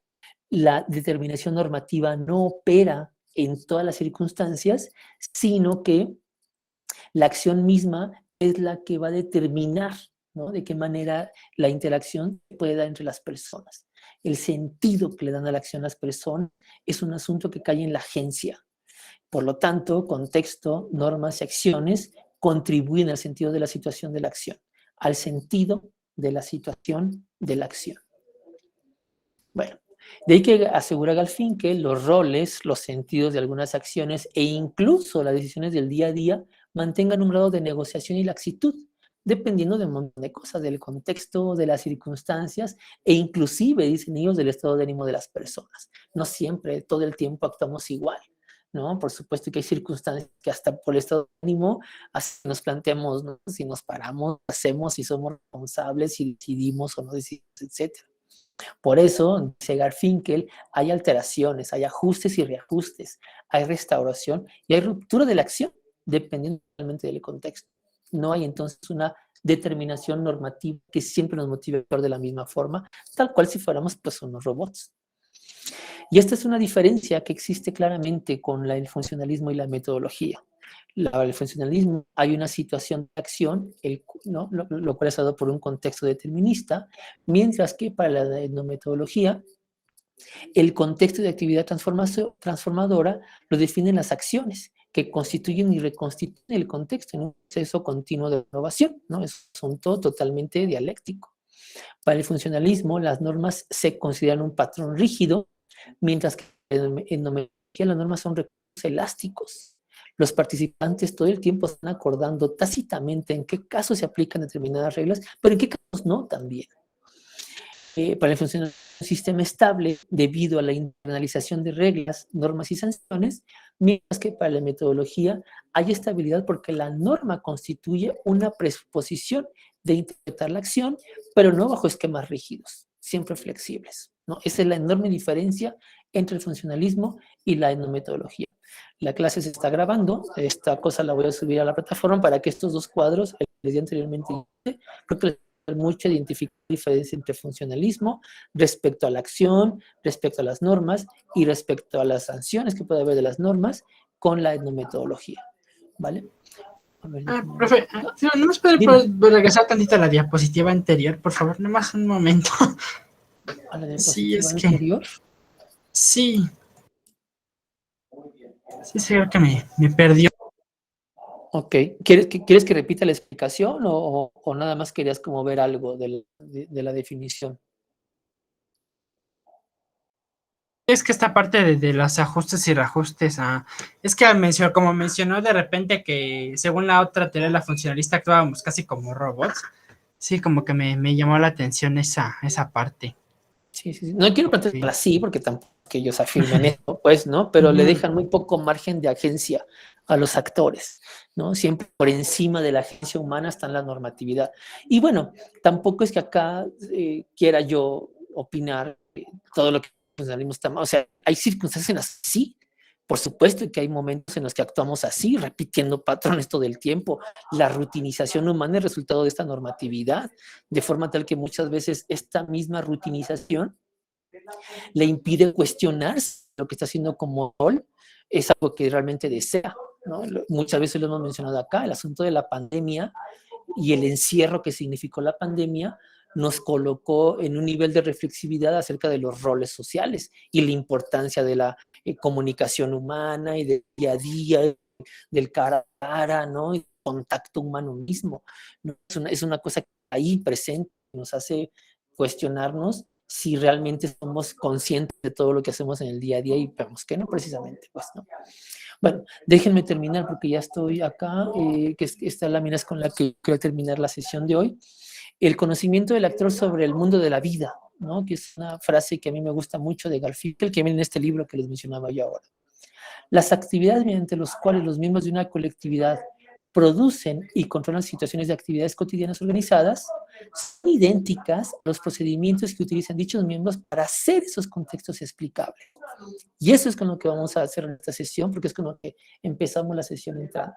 la determinación normativa no opera en todas las circunstancias, sino que la acción misma es la que va a determinar, ¿no?, de qué manera la interacción se puede dar entre las personas. El sentido que le dan a la acción las personas es un asunto que cae en la agencia. Por lo tanto, contexto, normas y acciones contribuyen al sentido de la situación de la acción, al sentido de la situación de la acción. Bueno, de ahí que asegura Galfín que los roles, los sentidos de algunas acciones e incluso las decisiones del día a día mantengan un grado de negociación y laxitud, dependiendo de un montón de cosas, del contexto, de las circunstancias e inclusive, dicen ellos, del estado de ánimo de las personas. No siempre, todo el tiempo actuamos igual, ¿no? Por supuesto que hay circunstancias que hasta por el estado de ánimo nos planteamos, ¿no?, si nos paramos, hacemos, si somos responsables, si decidimos o no decidimos, etcétera. Por eso, dice Garfinkel, hay alteraciones, hay ajustes y reajustes, hay restauración y hay ruptura de la acción, dependiendo realmente del contexto. No hay entonces una determinación normativa que siempre nos motive a actuar de la misma forma, tal cual si fuéramos pues unos robots. Y esta es una diferencia que existe claramente con el funcionalismo y la metodología. El funcionalismo, hay una situación de acción, ¿no?, lo cual es dado por un contexto determinista, mientras que para la etnometodología, el contexto de actividad transformadora lo definen las acciones, que constituyen y reconstituyen el contexto en un proceso continuo de innovación, ¿no? Es un asunto totalmente dialéctico. Para el funcionalismo, las normas se consideran un patrón rígido, mientras que en etnometodología las normas son recursos elásticos. Los participantes todo el tiempo están acordando tácitamente en qué casos se aplican determinadas reglas, pero en qué casos no también. Para el funcionamiento de un sistema estable, debido a la internalización de reglas, normas y sanciones, mientras que para la metodología hay estabilidad porque la norma constituye una presuposición de interpretar la acción, pero no bajo esquemas rígidos, siempre flexibles, ¿no? Esa es la enorme diferencia entre el funcionalismo y la etnometodología. La clase se está grabando, esta cosa la voy a subir a la plataforma para que estos dos cuadros, les di anteriormente, creo que les va a mucho identificar la diferencia entre funcionalismo respecto a la acción, respecto a las normas y respecto a las sanciones que puede haber de las normas con la etnometodología, ¿vale? A ver, profe, ¿no nos puede regresar tantito a la diapositiva anterior, por favor? Nomás un momento. ¿A la diapositiva anterior? Sí. Sí, creo que me perdió. Ok. ¿Quieres que repita la explicación o nada más querías como ver algo de la definición? Es que esta parte de los ajustes y reajustes, es que como mencionó de repente que según la otra teoría, la funcionalista, actuábamos casi como robots. Sí, como que me llamó la atención esa parte. Sí. No quiero plantearla así porque tampoco que ellos afirmen eso, pues, ¿no? Pero le dejan muy poco margen de agencia a los actores, ¿no? Siempre por encima de la agencia humana está la normatividad. Y bueno, tampoco es que acá quiera yo opinar todo lo que salimos tan mal. O sea, hay circunstancias en las que sí, por supuesto que hay momentos en los que actuamos así, repitiendo patrones todo el tiempo. La rutinización humana es resultado de esta normatividad, de forma tal que muchas veces esta misma rutinización le impide cuestionarse lo que está haciendo como rol, es algo que realmente desea, ¿no? Muchas veces lo hemos mencionado acá, el asunto de la pandemia y el encierro que significó la pandemia nos colocó en un nivel de reflexividad acerca de los roles sociales y la importancia de la comunicación humana y del día a día, del cara a cara, ¿no? Y contacto humano mismo, ¿no? Es una cosa que ahí presente, nos hace cuestionarnos si realmente somos conscientes de todo lo que hacemos en el día a día y vemos que no precisamente, pues, ¿no? Bueno, déjenme terminar porque ya estoy acá, que esta lámina es con la que quiero terminar la sesión de hoy. El conocimiento del actor sobre el mundo de la vida, ¿no? Que es una frase que a mí me gusta mucho de Garfinkel, que viene en este libro que les mencionaba yo ahora. Las actividades mediante las cuales los miembros de una colectividad producen y controlan situaciones de actividades cotidianas organizadas son idénticas a los procedimientos que utilizan dichos miembros para hacer esos contextos explicables. Y eso es con lo que vamos a hacer en esta sesión, porque es con lo que empezamos la sesión entrante.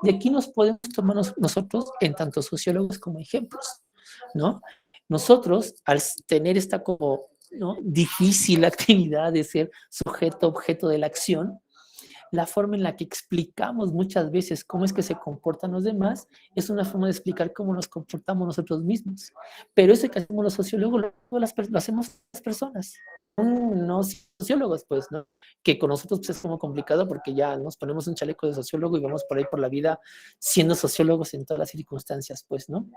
Y aquí nos podemos tomar nosotros, en tanto sociólogos como ejemplos, ¿no? Nosotros, al tener esta como, ¿no?, difícil actividad de ser sujeto-objeto de la acción, la forma en la que explicamos muchas veces cómo es que se comportan los demás es una forma de explicar cómo nos comportamos nosotros mismos. Pero eso que hacemos los sociólogos lo hacemos las personas, no sociólogos, pues, ¿no? Que con nosotros pues, es como complicado porque ya nos ponemos un chaleco de sociólogo y vamos por ahí por la vida siendo sociólogos en todas las circunstancias, pues, ¿no?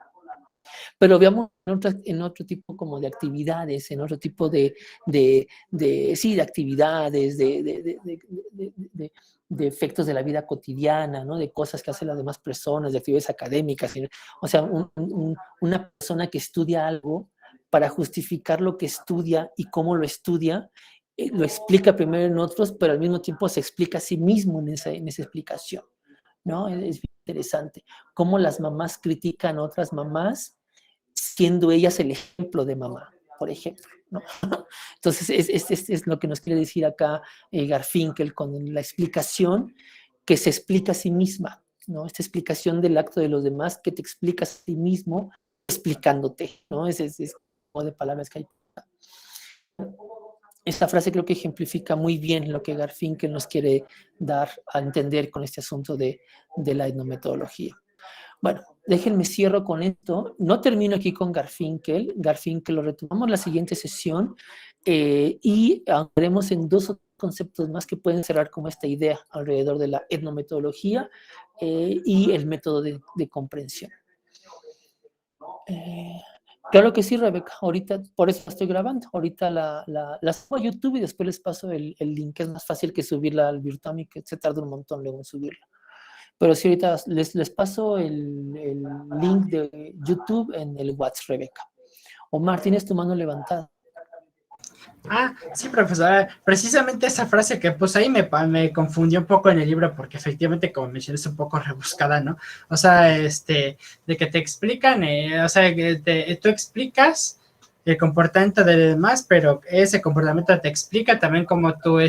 Pero veamos en otro tipo como de actividades, en otro tipo sí, de actividades, de efectos de la vida cotidiana, ¿no? De cosas que hacen las demás personas, de actividades académicas. O sea, una persona que estudia algo para justificar lo que estudia y cómo lo estudia, lo explica primero en otros, pero al mismo tiempo se explica a sí mismo en esa explicación, ¿no? Es interesante. Cómo las mamás critican a otras mamás siendo ellas el ejemplo de mamá, por ejemplo, ¿no? Entonces, es lo que nos quiere decir acá Garfinkel con la explicación que se explica a sí misma, ¿no? Esta explicación del acto de los demás que te explica a sí mismo explicándote, ¿no? Es como de palabras que hay. Esta frase creo que ejemplifica muy bien lo que Garfinkel nos quiere dar a entender con este asunto de la etnometodología. Bueno, déjenme cierro con esto. No termino aquí con Garfinkel. Garfinkel lo retomamos la siguiente sesión y veremos en dos conceptos más que pueden cerrar como esta idea alrededor de la etnometodología y el método de comprensión. Claro que sí, Rebeca. Ahorita, por eso estoy grabando. Ahorita la subo a YouTube y después les paso el link. Es más fácil que subirla al Virtuami, que se tarda un montón luego en subirla. Pero sí, ahorita les paso el link de YouTube en el WhatsApp, Rebeca. Omar, tienes tu mano levantada. Ah, sí, profesora. Precisamente esa frase que pues ahí me confundió un poco en el libro porque efectivamente, como mencioné, es un poco rebuscada, ¿no? O sea, de que te explican, o sea, que tú explicas el comportamiento de los demás, pero ese comportamiento te explica también cómo tú,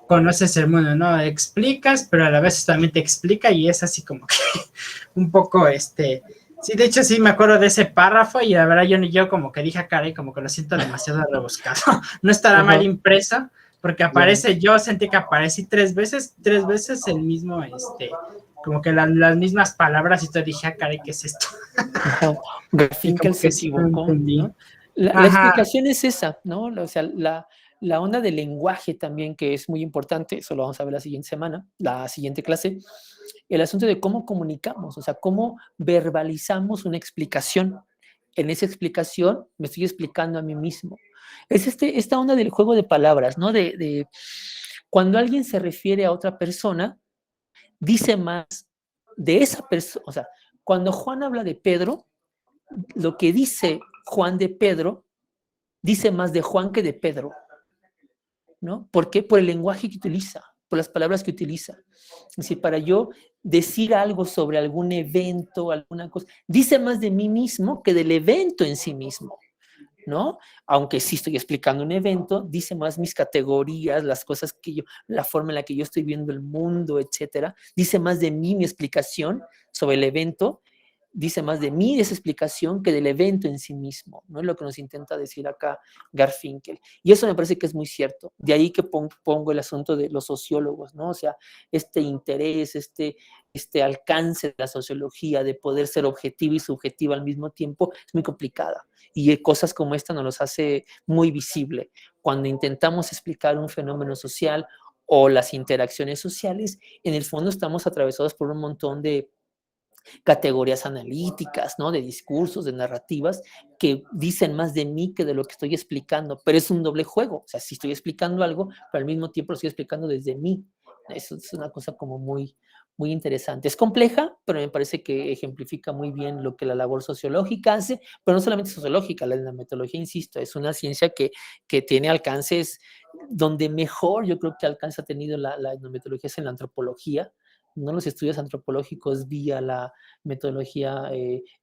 conoces el mundo, ¿no? Explicas, pero a la vez también te explica y es así como que un poco, sí, de hecho sí me acuerdo de ese párrafo y la verdad yo como que dije, caray, como que lo siento demasiado rebuscado. No estará mal impreso, porque aparece, yo sentí que aparecí tres veces el mismo, como que las mismas palabras y te dije, caray, ¿qué es esto? Garfinkel se equivocó, ¿no? La explicación es esa, ¿no? O sea, la onda del lenguaje también, que es muy importante, eso lo vamos a ver la siguiente semana, la siguiente clase, el asunto de cómo comunicamos, o sea, cómo verbalizamos una explicación. En esa explicación me estoy explicando a mí mismo. Es esta onda del juego de palabras, ¿no? De cuando alguien se refiere a otra persona, dice más de esa persona, o sea, cuando Juan habla de Pedro, lo que dice Juan de Pedro, dice más de Juan que de Pedro, ¿no? ¿Por qué? Por el lenguaje que utiliza. por las palabras que utiliza. Es decir, para yo decir algo sobre algún evento, alguna cosa, dice más de mí mismo que del evento en sí mismo, ¿no? Aunque sí estoy explicando un evento, dice más mis categorías, las cosas que yo, la forma en la que yo estoy viendo el mundo, etcétera. Dice más de mí mi explicación sobre el evento, dice más de mí esa explicación que del evento en sí mismo, ¿no? Es lo que nos intenta decir acá Garfinkel. Y eso me parece que es muy cierto. De ahí que pongo el asunto de los sociólogos, ¿no? O sea, este interés, este alcance de la sociología de poder ser objetiva y subjetiva al mismo tiempo es muy complicada. Y cosas como esta nos los hace muy visible. Cuando intentamos explicar un fenómeno social o las interacciones sociales, en el fondo estamos atravesados por un montón de categorías analíticas, ¿no? De discursos, de narrativas, que dicen más de mí que de lo que estoy explicando, pero es un doble juego. O sea, si estoy explicando algo, pero al mismo tiempo lo estoy explicando desde mí. Eso es una cosa como muy, muy interesante. Es compleja, pero me parece que ejemplifica muy bien lo que la labor sociológica hace, pero no solamente sociológica, la metodología, insisto, es una ciencia que tiene alcances donde mejor yo creo que alcance ha tenido la etnometodología es en la antropología, no los estudios antropológicos vía metodología,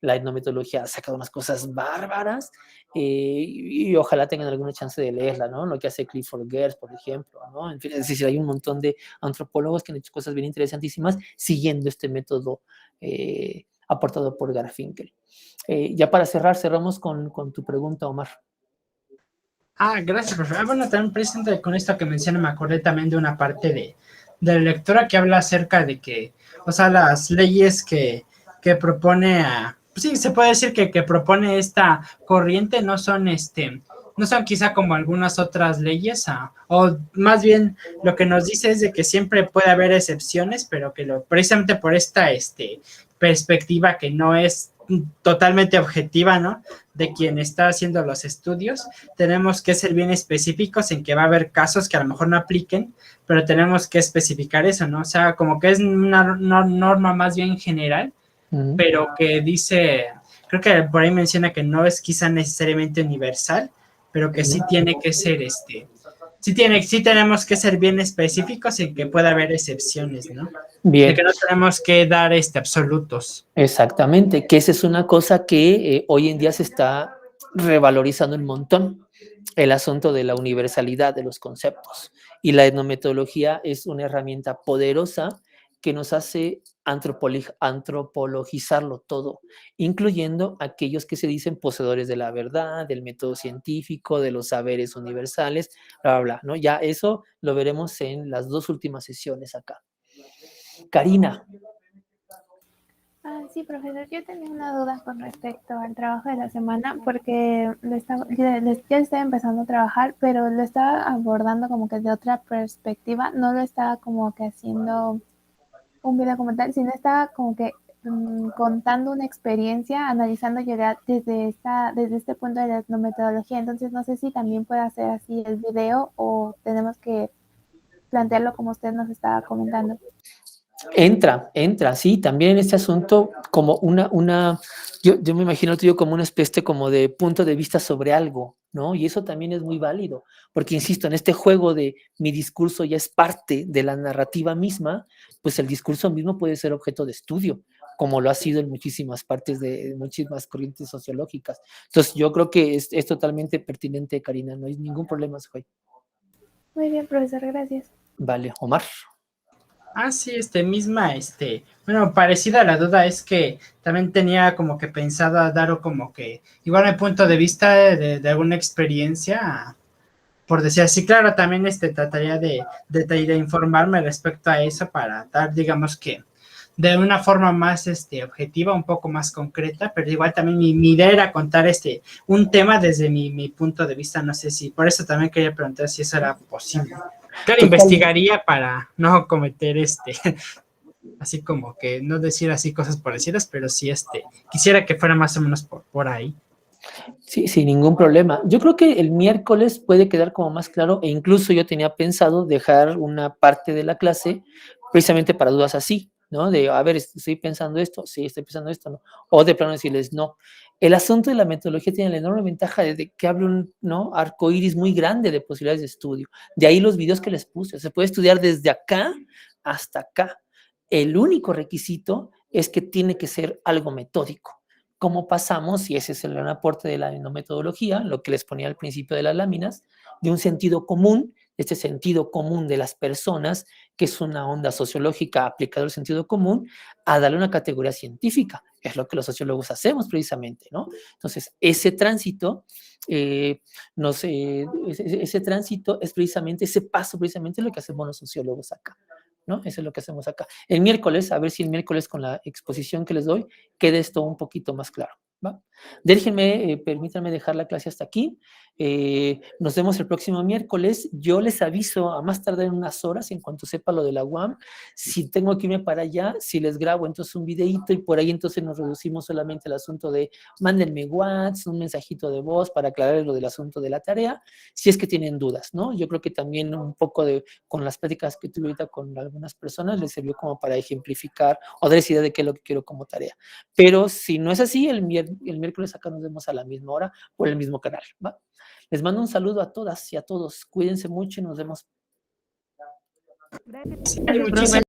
la etnometodología ha sacado unas cosas bárbaras y ojalá tengan alguna chance de leerla, ¿no? Lo que hace Clifford Geertz, por ejemplo, ¿no? En fin, es decir, hay un montón de antropólogos que han hecho cosas bien interesantísimas siguiendo este método aportado por Garfinkel. Ya para cerrar, cerramos con tu pregunta, Omar. Gracias, profe. Bueno, también presente con esto que menciona, me acordé también de una parte de la lectura que habla acerca de que, o sea, las leyes que propone pues sí, se puede decir que propone esta corriente no son no son quizá como algunas otras leyes, o más bien lo que nos dice es de que siempre puede haber excepciones, pero que precisamente por esta perspectiva que no es totalmente objetiva, ¿no? De quien está haciendo los estudios, tenemos que ser bien específicos en que va a haber casos que a lo mejor no apliquen, pero tenemos que especificar eso, ¿no? O sea, como que es una norma más bien general, pero que dice, creo que por ahí menciona que no es quizá necesariamente universal, pero que sí tiene que ser sí tenemos que ser bien específicos y que pueda haber excepciones, ¿no? De Bien. que no tenemos que dar absolutos. Exactamente, que esa es una cosa que hoy en día se está revalorizando un montón, el asunto de la universalidad de los conceptos. Y la etnometodología es una herramienta poderosa que nos hace antropologizarlo todo, incluyendo aquellos que se dicen poseedores de la verdad, del método científico, de los saberes universales, bla, bla, bla, ¿no? Ya eso lo veremos en las dos últimas sesiones acá. Karina. Sí, profesor, yo tenía una duda con respecto al trabajo de la semana porque ya estaba empezando a trabajar, pero lo estaba abordando como que de otra perspectiva, no lo estaba como que haciendo un video como tal, sino estaba como que contando una experiencia, analizando desde este punto de la metodología. Entonces no sé si también puede hacer así el video o tenemos que plantearlo como usted nos estaba comentando. Entra, sí, también en este asunto como yo me imagino tuyo como una especie como de punto de vista sobre algo, ¿no? Y eso también es muy válido, porque insisto, en este juego de mi discurso ya es parte de la narrativa misma, pues el discurso mismo puede ser objeto de estudio, como lo ha sido en muchísimas partes de muchísimas corrientes sociológicas. Entonces yo creo que es totalmente pertinente, Karina, no hay ningún problema, Soy. Muy bien, profesor, gracias. Vale, Omar. Sí, bueno, parecida a la duda es que también tenía como que pensado dar como que, igual mi punto de vista de alguna experiencia, por decir así, claro, también trataría de informarme respecto a eso para dar, digamos que, de una forma más objetiva, un poco más concreta, pero igual también mi idea era contar un tema desde mi punto de vista, no sé si, por eso también quería preguntar si eso era posible. Claro, investigaría para no cometer así como que no decir así cosas parecidas, pero sí quisiera que fuera más o menos por ahí. Sí, sin ningún problema. Yo creo que el miércoles puede quedar como más claro e incluso yo tenía pensado dejar una parte de la clase precisamente para dudas así, ¿no? De, a ver, estoy pensando esto, sí, estoy pensando esto, ¿no? O de plano decirles no. El asunto de la metodología tiene la enorme ventaja de que abre un, ¿no?, arco iris muy grande de posibilidades de estudio. De ahí los videos que les puse. Se puede estudiar desde acá hasta acá. El único requisito es que tiene que ser algo metódico. ¿Cómo pasamos? Y ese es el gran aporte de la metodología, lo que les ponía al principio de las láminas, de un sentido común, este sentido común de las personas, que es una onda sociológica aplicada al sentido común, a darle una categoría científica. Es lo que los sociólogos hacemos precisamente, ¿no? Entonces, ese tránsito, ese tránsito es precisamente, ese paso precisamente es lo que hacemos los sociólogos acá, ¿no? Eso es lo que hacemos acá. El miércoles, a ver si el miércoles con la exposición que les doy, quede esto un poquito más claro, ¿va? Déjenme, permítanme dejar la clase hasta aquí. Nos vemos el próximo miércoles. Yo les aviso a más tardar en unas horas en cuanto sepa lo de la UAM. Si tengo que irme para allá, si les grabo entonces un videíto y por ahí entonces nos reducimos solamente el asunto de mándenme WhatsApp, un mensajito de voz para aclarar lo del asunto de la tarea, si es que tienen dudas, ¿no? Yo creo que también un poco con las pláticas que tuve ahorita con algunas personas les sirvió como para ejemplificar o darles idea de qué es lo que quiero como tarea. Pero si no es así, el miércoles acá nos vemos a la misma hora por el mismo canal, ¿va? Les mando un saludo a todas y a todos. Cuídense mucho y nos vemos. Sí, muchísimas